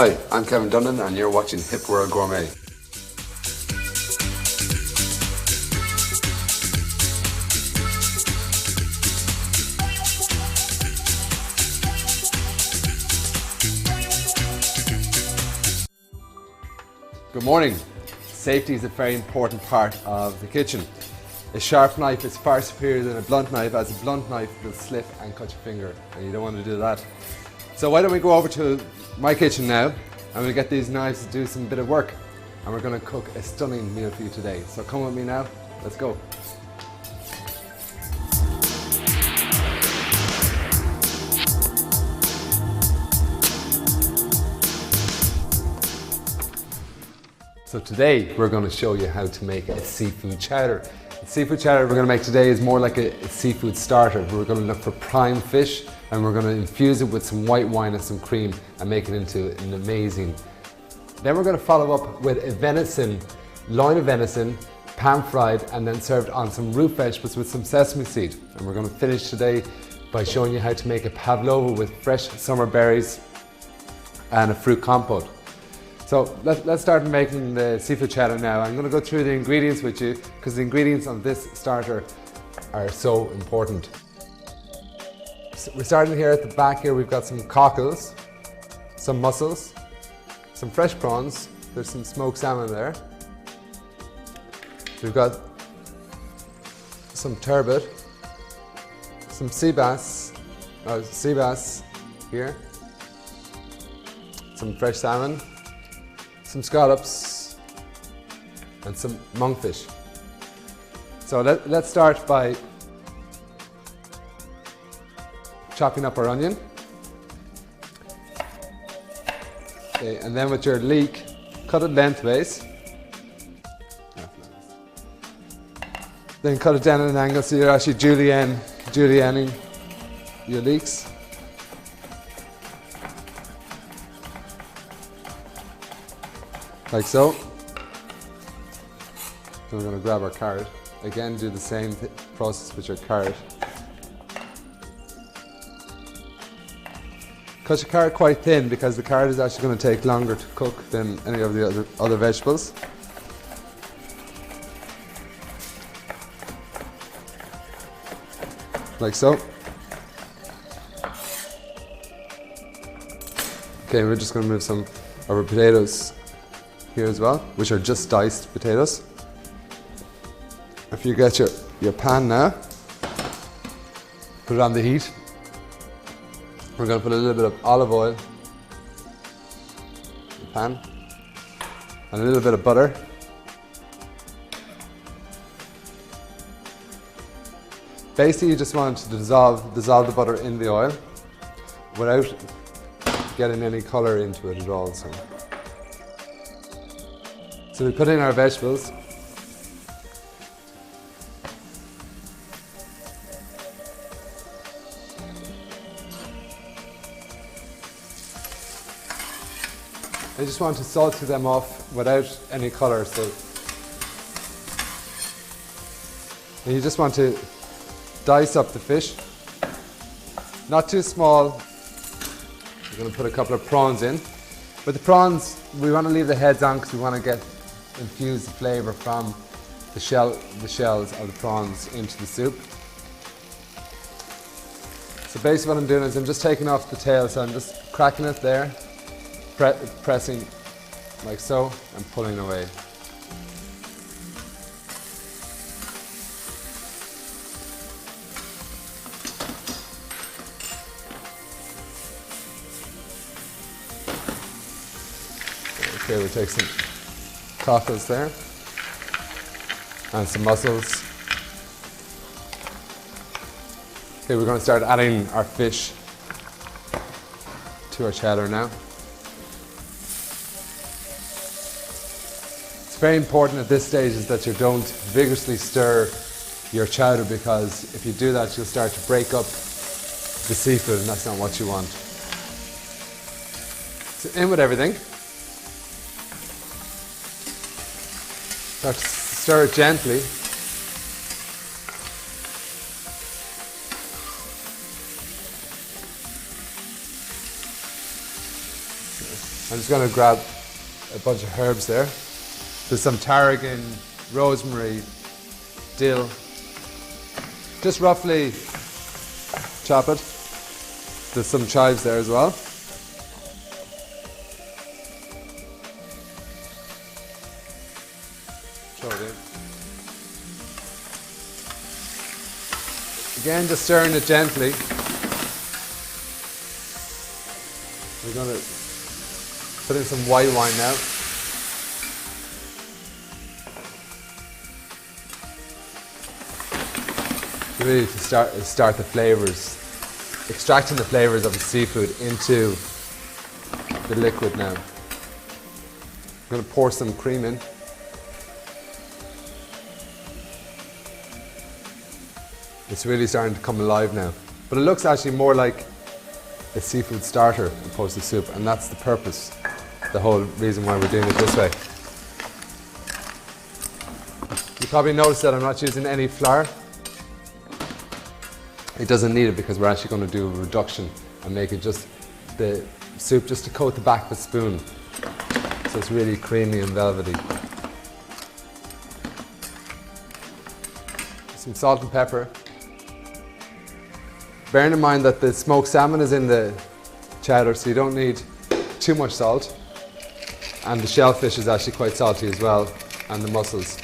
Hi, I'm Kevin Dundon and you're watching Hip World Gourmet. Good morning. Safety is a very important part of the kitchen. A sharp knife is far superior than a blunt knife, as a blunt knife will slip and cut your finger, and you don't want to do that. So why don't we go over to my kitchen now and we'll get these knives to do some bit of work, and we're going to cook a stunning meal for you today. So come with me now, let's go. So today we're going to show you how to make a seafood chowder. The seafood chowder we're going to make today is more like a seafood starter. We're going to look for prime fish and we're going to infuse it with some white wine and some cream and make it into an amazing. Then we're going to follow up with a loin of venison, pan fried and then served on some root vegetables with some sesame seed. And we're going to finish today by showing you how to make a pavlova with fresh summer berries and a fruit compote. So let's start making the seafood chowder now. I'm going to go through the ingredients with you because the ingredients of this starter are so important. So we're starting here at the back here. We've got some cockles, some mussels, some fresh prawns. There's some smoked salmon there. We've got some turbot, some sea bass here, some fresh salmon, some scallops and some monkfish. So let's start by chopping up our onion. Okay, and then with your leek, cut it lengthways. Then cut it down at an angle so you're actually julienning your leeks. Like so. Then we're going to grab our carrot. Again, do the same process with your carrot. Cut your carrot quite thin because the carrot is actually going to take longer to cook than any of the other vegetables. Like so. Okay, we're just going to move some of our potatoes here as well, which are just diced potatoes. If you get your pan now, put it on the heat. We're going to put a little bit of olive oil in the pan and a little bit of butter. Basically, you just want to dissolve the butter in the oil without getting any colour into it at all. So we put in our vegetables. I just want to salt them off without any colour. And you just want to dice up the fish, not too small. We're going to put a couple of prawns in. With the prawns, we want to leave the heads on because we want to infuse the flavour from the shells of the prawns into the soup. So basically what I'm doing is I'm just taking off the tail, so I'm just cracking it there, pressing like so and pulling away. Okay, we'll take some cockles there and some mussels. Okay, we're going to start adding our fish to our chowder now. It's very important at this stage is that you don't vigorously stir your chowder, because if you do that you'll start to break up the seafood and that's not what you want. So in with everything. Start to stir it gently. I'm just going to grab a bunch of herbs there. There's some tarragon, rosemary, dill. Just roughly chop it. There's some chives there as well. Throw it in. Again, just stirring it gently. We're going to put in some white wine now. Really to start the flavours, extracting the flavours of the seafood into the liquid now. I'm going to pour some cream in. It's really starting to come alive now. But it looks actually more like a seafood starter opposed to soup, and that's the purpose, the whole reason why we're doing it this way. You probably noticed that I'm not using any flour. It doesn't need it because we're actually going to do a reduction and make it just the soup just to coat the back of a spoon. So it's really creamy and velvety. Some salt and pepper. Bearing in mind that the smoked salmon is in the chowder, so you don't need too much salt. And the shellfish is actually quite salty as well, and the mussels.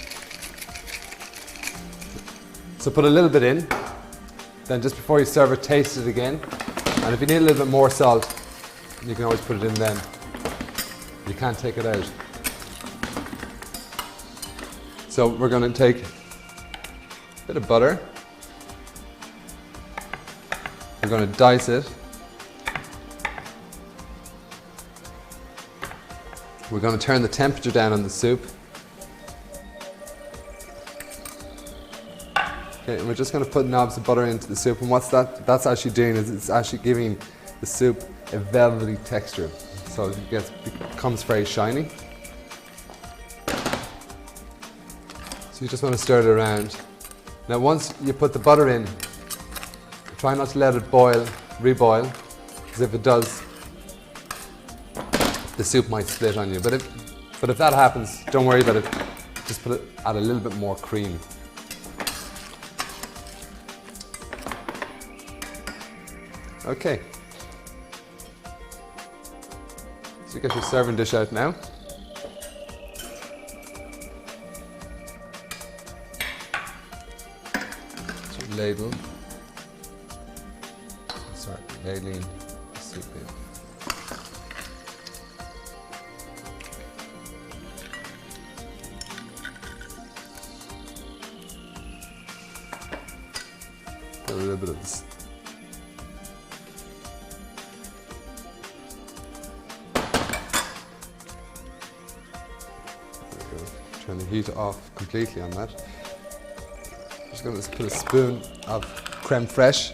So put a little bit in. Then just before you serve it, taste it again. And if you need a little bit more salt, you can always put it in then. You can't take it out. So we're going to take a bit of butter. We're going to dice it. We're going to turn the temperature down on the soup. Okay, and we're just going to put knobs of butter into the soup, and what's that's actually doing is it's actually giving the soup a velvety texture, so it becomes very shiny. So you just want to stir it around. Now once you put the butter in, try not to let it reboil, because if it does, the soup might split on you. But if that happens, don't worry about it. Just add a little bit more cream. Okay. So you get your serving dish out now. So ladle. Start ladling the soup in. Got a little bit of this. Turn the heat off completely on that. Just going to put a spoon of creme fraiche.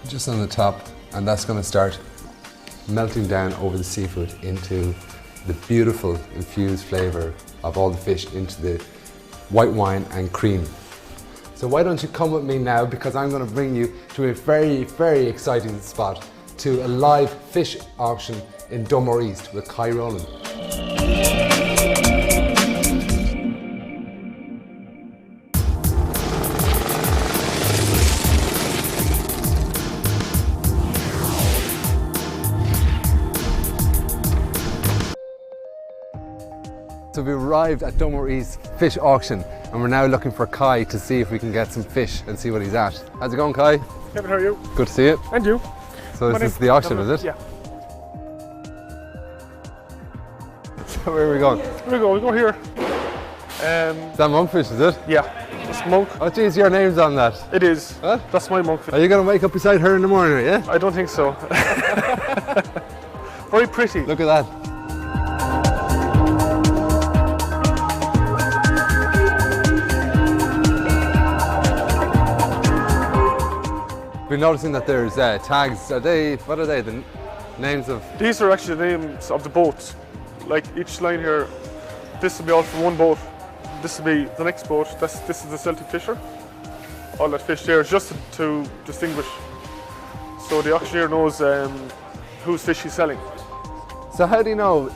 Just on the top, and that's going to start melting down over the seafood into the beautiful infused flavour of all the fish into the white wine and cream. So why don't you come with me now, because I'm going to bring you to a very, very exciting spot, to a live fish auction in Dunmore East with Kai Rowland. So we arrived at Dunmore East fish auction, and we're now looking for Kai to see if we can get some fish and see what he's at. How's it going, Kai? Kevin, how are you? Good to see you. And you. So this is the auction, is it? Yeah. So where are we going? Here we go here. Is that monkfish, is it? Yeah, it's monk. Oh geez, your name's on that. It is. What? That's my monkfish. Are you going to wake up beside her in the morning, yeah? I don't think so. Very pretty. Look at that. Been noticing that there's tags. What are they? The names of? These are actually the names of the boats. Like each line here, this will be all for one boat. This will be the next boat. This is the Celtic Fisher. All that fish there is just to distinguish So the auctioneer knows whose fish he's selling. So how do you know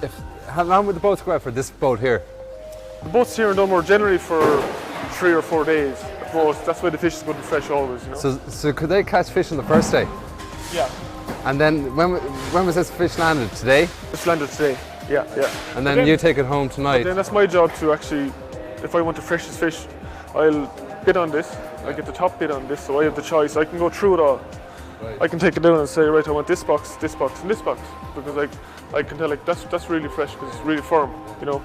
how long would the boats go out for this boat here? The boats here in Dunmore generally for 3 or 4 days at most. That's why the fish is good and fresh always, you know. So could they catch fish on the first day? Yeah. And then when was this fish landed? Today? It's landed today. Yeah. And then you take it home tonight. Then that's my job to actually, if I want the freshest fish, I'll bid on this. I get the top bid on this, so I have the choice. I can go through it all. Right. I can take it down and say, right, I want this box, and this box, because I can tell that's really fresh because it's really firm, you know.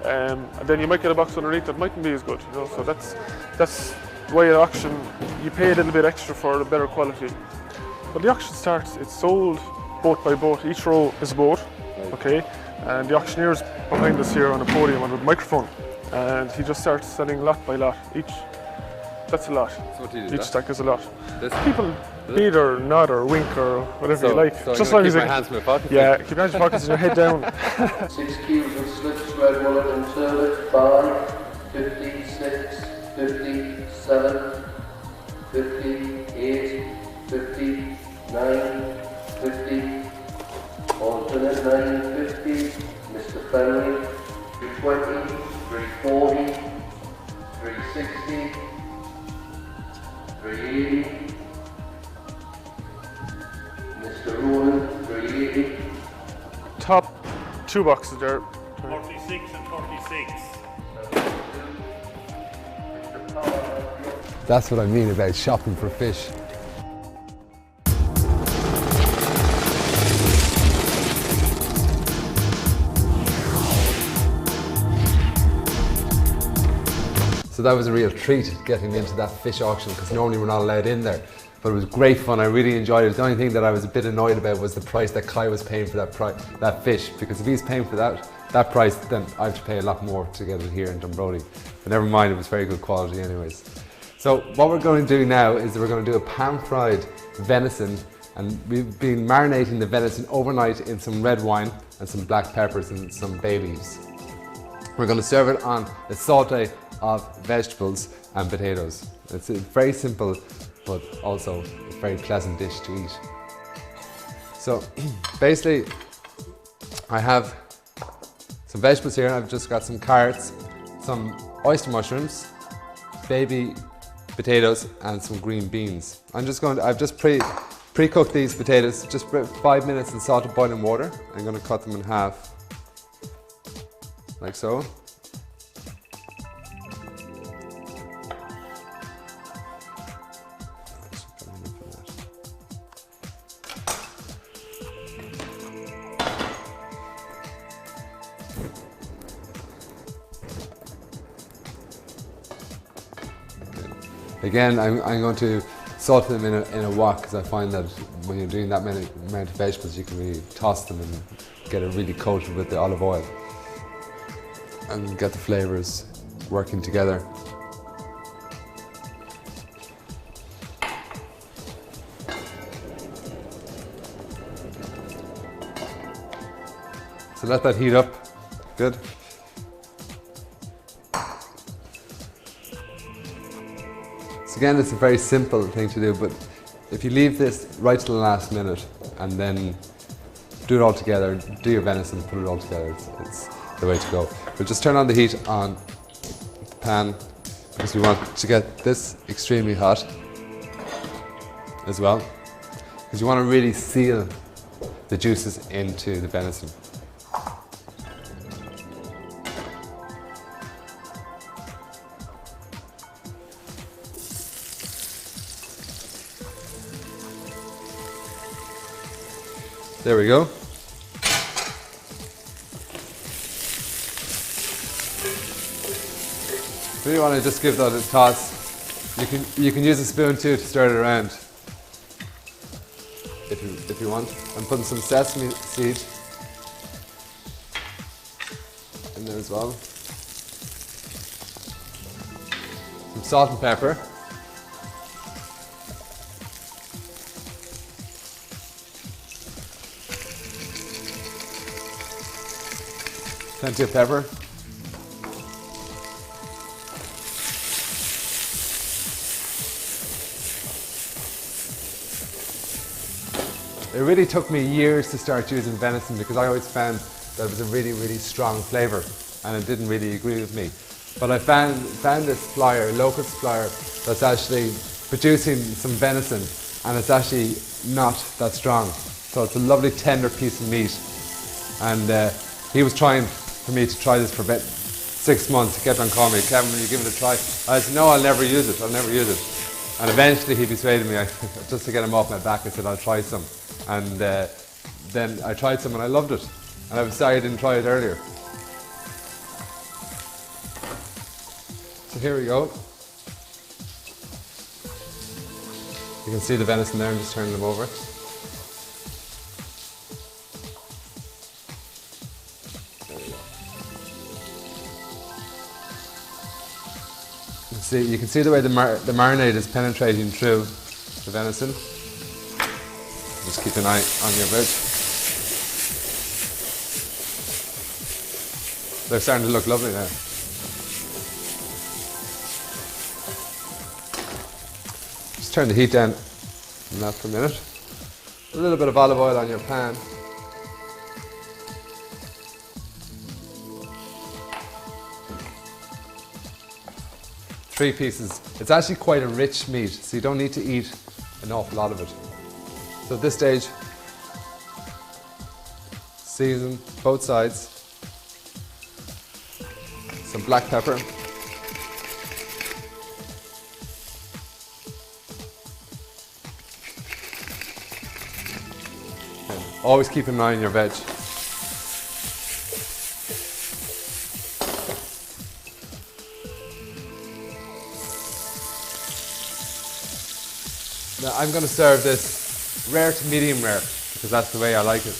And then you might get a box underneath that mightn't be as good, you know. So that's why at auction you pay a little bit extra for the better quality. But the auction starts, it's sold boat by boat. Each row is a boat, okay? And the auctioneer's behind us here on a podium on a microphone, and he just starts selling lot by lot. That's a lot. So what do you do? Each stack is a lot. People bid or nod or wink or whatever you like. So just like keep my hands in my pocket? Yeah, keep your hands in your pockets and your head down. 6 cubes of slips, red mullet and turbot, 5, 56, 57, 58, 59, 50, alternate 950, Mr. Fenley, 320, 340, 360, 380, Mr. Rowan, 380. Top 2 boxes there. 46 and 46. That's what I mean about shopping for fish. So that was a real treat getting into that fish auction because normally we're not allowed in there. But it was great fun, I really enjoyed it. The only thing that I was a bit annoyed about was the price that Kai was paying for that fish, because if he's paying for that price, then I have to pay a lot more to get it here in Dunbrody. But never mind, it was very good quality anyways. So what we're going to do now is we're going to do a pan-fried venison, and we've been marinating the venison overnight in some red wine and some black peppers and some bay leaves. We're going to serve it on a sauté of vegetables and potatoes. It's very simple, but also a very pleasant dish to eat. So basically, I have some vegetables here. I've just got some carrots, some oyster mushrooms, baby potatoes, and some green beans. I've just pre-cooked these potatoes, just 5 minutes in salted boiling water. I'm going to cut them in half, like so. Again, I'm going to salt them in a wok because I find that when you're doing that many amount of vegetables, you can really toss them and get it really coated with the olive oil and get the flavours working together. So let that heat up. Good. So again, it's a very simple thing to do, but if you leave this right to the last minute and then do it all together, do your venison, put it all together, it's the way to go. But just turn on the heat on the pan because we want to get this extremely hot as well, because you want to really seal the juices into the venison. There we go. So you want to just give that a toss. You can use a spoon too to stir it around if you want. I'm putting some sesame seed in there as well. Some salt and pepper. Plenty of pepper. It really took me years to start using venison because I always found that it was a really, really strong flavour and it didn't really agree with me. But I found this supplier, a local supplier, that's actually producing some venison and it's actually not that strong. So it's a lovely tender piece of meat. And he was trying for me to try this for about 6 months. He kept on calling me, Kevin, will you give it a try? I said, no, I'll never use it, I'll never use it. And eventually he persuaded me, just to get him off my back, I said, I'll try some. And then I tried some and I loved it. And I was sorry I didn't try it earlier. So here we go. You can see the venison there, I'm just turning them over. There we go. You can see the way the marinade is penetrating through the venison. Just keep an eye on your veg. They're starting to look lovely now. Just turn the heat down on that for a minute. A little bit of olive oil on your pan. Three pieces. It's actually quite a rich meat, so you don't need to eat an awful lot of it. So at this stage, season both sides. Some black pepper. Always keep an eye on your veg. Now I'm going to serve this rare to medium rare because that's the way I like it.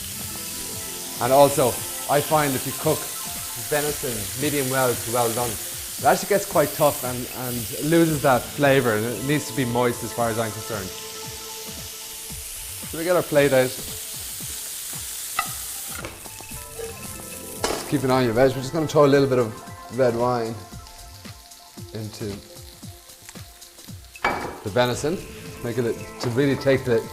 And also, I find if you cook venison medium well to well done, it actually gets quite tough and loses that flavour, and it needs to be moist as far as I'm concerned. So we get our plate out. Keep an eye on your veg. We're just going to throw a little bit of red wine into the venison, make it to really deglaze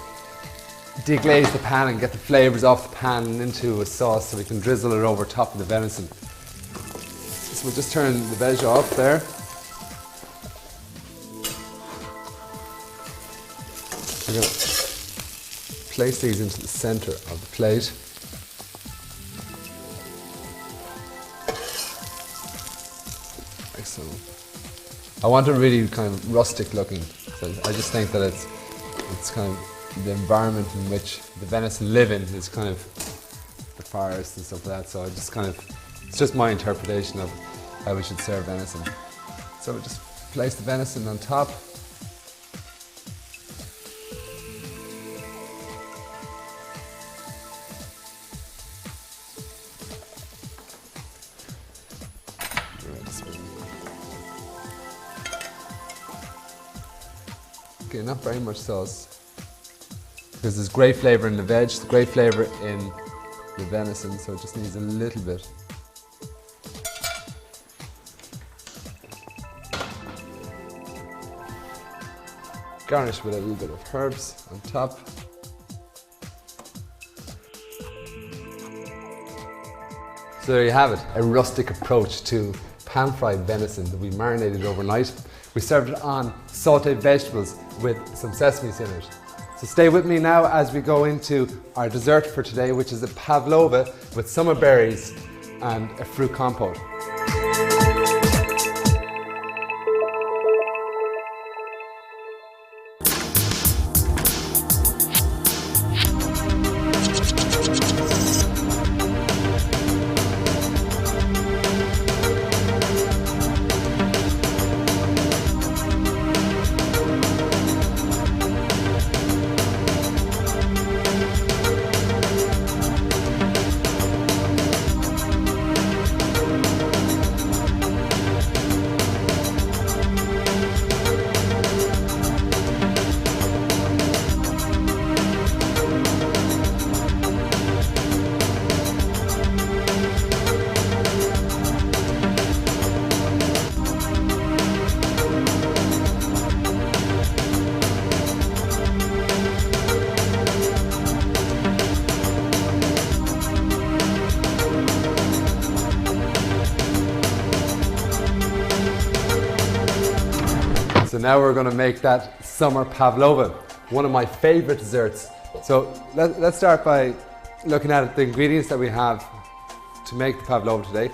the pan and get the flavours off the pan and into a sauce, so we can drizzle it over top of the venison. So we'll just turn the veg off there. We're going to place these into the centre of the plate. Excellent. I want it really kind of rustic looking. So I just think that it's kind of the environment in which the venison live in is kind of the forest and stuff like that. So I just kind of, it's just my interpretation of how we should serve venison. So we just place the venison on top. Okay, not very much sauce, because there's great flavour in the veg, there's great flavour in the venison, so it just needs a little bit. Garnish with a little bit of herbs on top. So there you have it, a rustic approach to pan-fried venison that we marinated overnight. We served it on sautéed vegetables with some sesame in it. So stay with me now as we go into our dessert for today, which is a pavlova with summer berries and a fruit compote. So now we're going to make that summer pavlova, one of my favorite desserts. So let's start by looking at the ingredients that we have to make the pavlova today.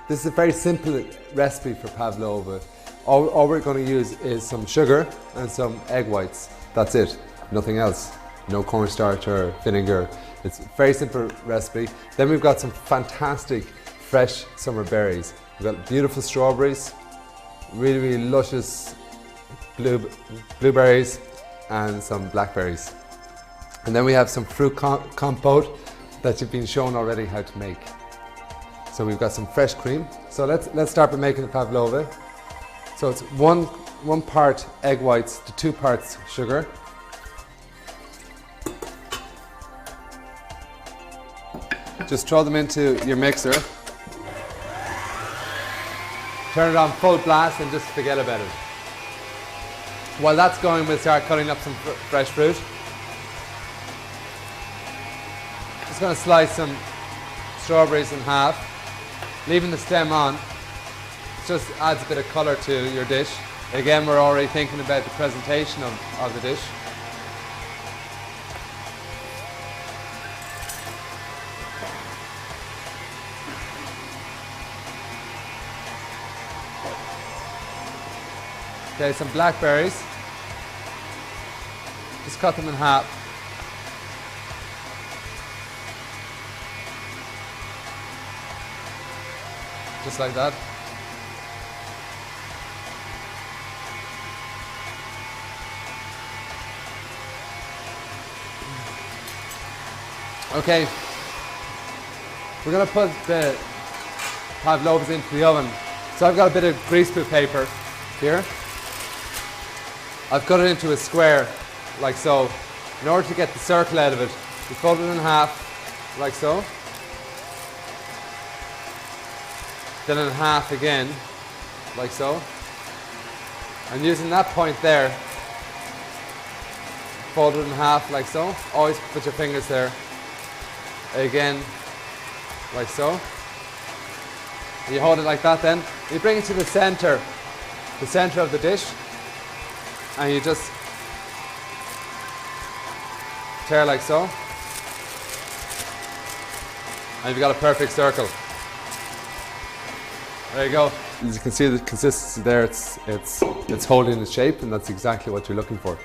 This is a very simple recipe for pavlova. All we're going to use is some sugar and some egg whites. That's it, nothing else. No cornstarch or vinegar. It's a very simple recipe. Then we've got some fantastic fresh summer berries. We've got beautiful strawberries, really, really luscious blueberries, and some blackberries. And then we have some fruit compote that you've been shown already how to make. So we've got some fresh cream. So let's start by making the pavlova. So it's one part egg whites to 2 parts sugar. Just throw them into your mixer. Turn it on full blast and just forget about it. While that's going, we'll start cutting up some fresh fruit. Just going to slice some strawberries in half, leaving the stem on. It just adds a bit of colour to your dish. Again, we're already thinking about the presentation of the dish. Okay, some blackberries. Just cut them in half. Just like that. Okay, we're going to put the pavlovas into the oven. So I've got a bit of greaseproof paper here. I've cut it into a square, like so. In order to get the circle out of it, you fold it in half, like so. Then in half again, like so. And using that point there, fold it in half, like so. Always put your fingers there. Again, like so. You hold it like that then. You bring it to the center of the dish. And you just tear like so, and you've got a perfect circle. There you go. As you can see the consistency there, it's holding its shape, and that's exactly what you're looking for.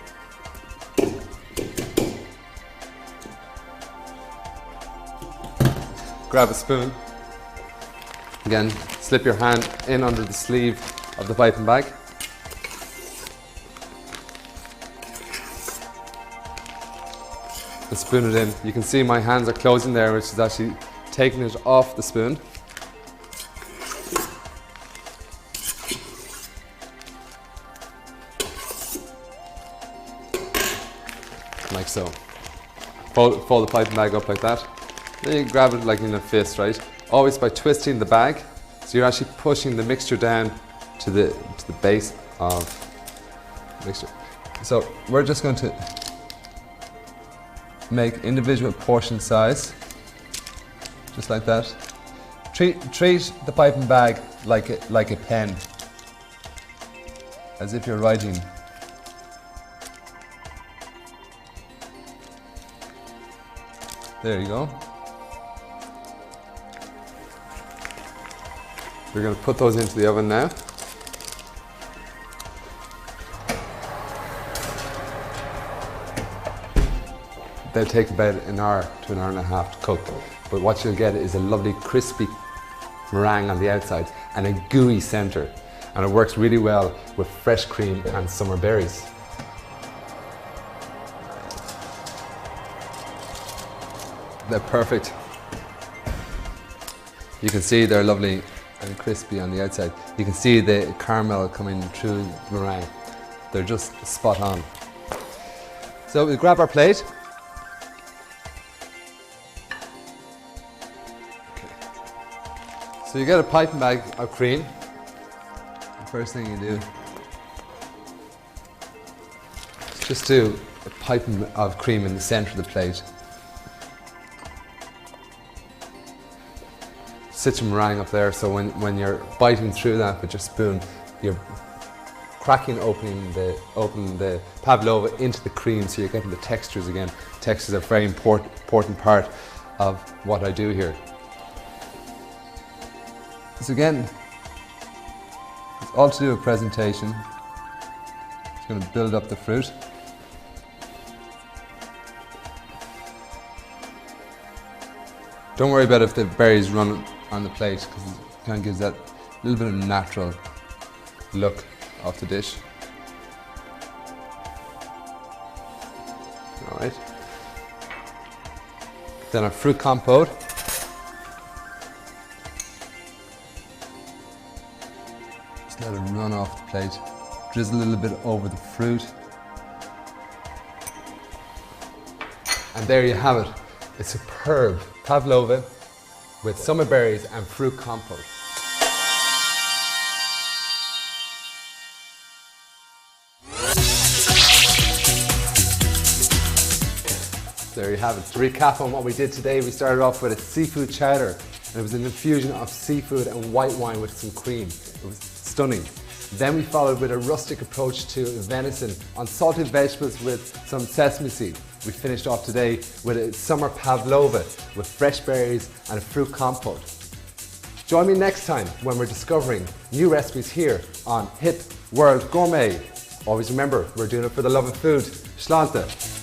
Grab a spoon. Again, slip your hand in under the sleeve of the piping bag. And spoon it in. You can see my hands are closing there, which is actually taking it off the spoon. Like so. Fold the piping bag up like that. Then you grab it like in a fist, right? Always by twisting the bag, so you're actually pushing the mixture down to the base of the mixture. So we're just going to make individual portion size, just like that. Treat the piping bag like a pen, as if you're writing. There you go. We're going to put those into the oven now. They'll take about an hour to an hour and a half to cook, but what you'll get is a lovely crispy meringue on the outside and a gooey centre, and it works really well with fresh cream and summer berries. They're perfect. You can see they're lovely and crispy on the outside. You can see the caramel coming through the meringue. They're just spot on. So we'll grab our plate. So you get a piping bag of cream. The first thing you do is just do a piping of cream in the centre of the plate. Sit your meringue up there, so when you're biting through that with your spoon, you're cracking opening the pavlova into the cream, so you're getting the textures again. Textures are a very important part of what I do here. So again, it's all to do with presentation. Just going to build up the fruit. Don't worry about if the berries run on the plate, because it kind of gives that little bit of natural look of the dish. All right. Then our fruit compote. Just let it run off the plate. Drizzle a little bit over the fruit. And there you have it. A superb pavlova with summer berries and fruit compote. There you have it. To recap on what we did today, we started off with a seafood chowder, and it was an infusion of seafood and white wine with some cream. It was stunning. Then we followed with a rustic approach to venison on salted vegetables with some sesame seed. We finished off today with a summer pavlova with fresh berries and a fruit compote. Join me next time when we're discovering new recipes here on Hip World Gourmet. Always remember, we're doing it for the love of food. Slánta.